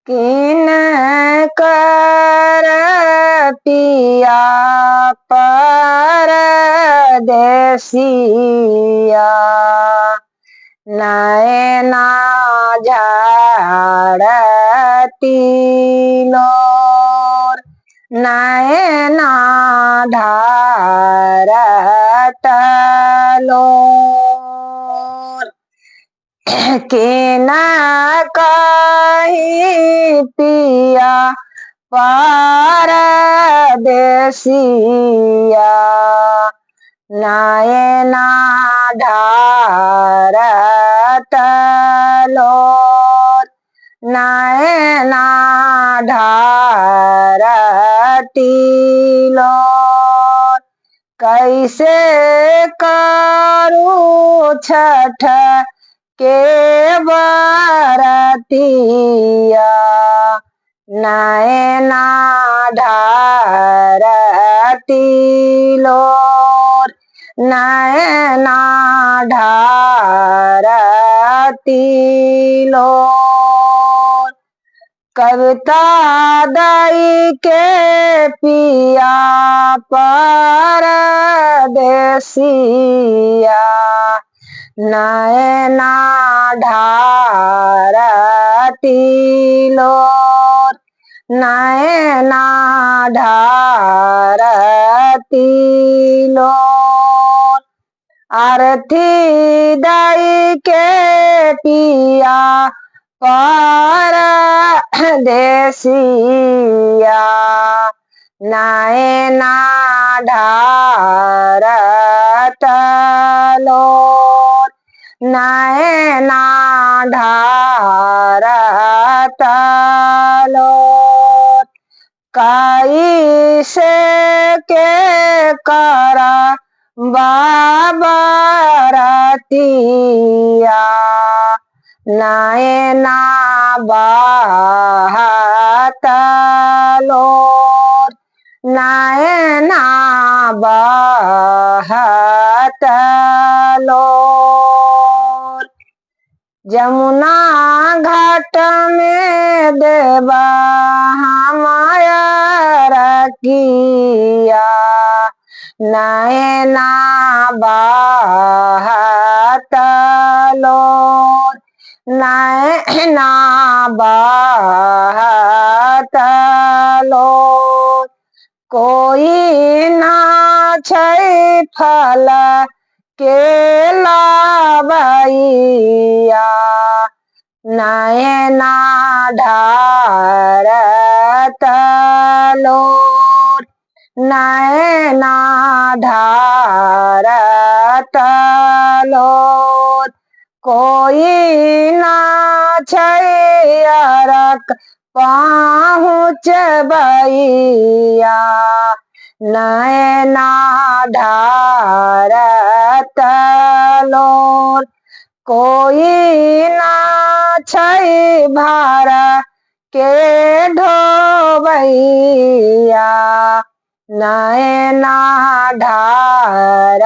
किन कर पिया परदेसिया, नैना झाड़ती लोर, नैना ढारत लोर। केना कही पिया परदेसिया, नैना ढारत लोर, नैना ढारती लोर। कैसे करूं छठ के बरतिया, नैना ढारती लोर, नैना ढारती लोर। कविता दई के पिया परदेसिया, नैना ढारती लोर, नैना ढारती लोर। आरती दई के पिया परदेसिया, नैना ढारत लोर, नैना ढारत लोर। कैसे के करा बाबरतिया, नैना बहत लोर, नैना बहत लोर। जमुना घाट में देवा हमारा रकिया, नैना बहत लोर, नैना बहत लोर। कोई ना छै फल के लाबैया, नैना ढारत लोर, नैना ढारत लोर। कोई ना छै अरक पहुँचबैया, नैना ढारत लोर। कोई ना छै भाड़ा के ढोबैया, नैना ढारती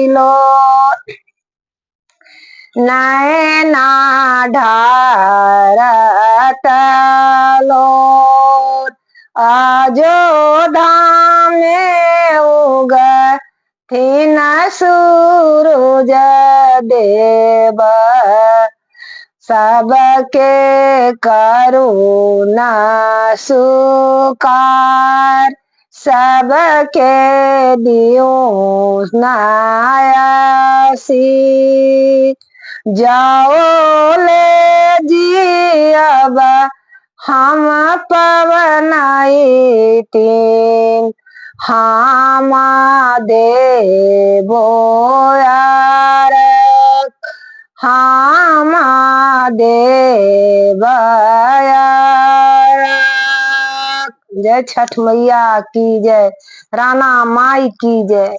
लोर, नैना ढारत लोर। अयोध्या में उगथिन सूरज देव, सबके करुणा सुकार, सबके दियो नायसी। जाओ ले जियब हम पवनाइतीन, हम देबो यारक, हम देब यारक। जय छठ मैया की जय, राणा माई की जय।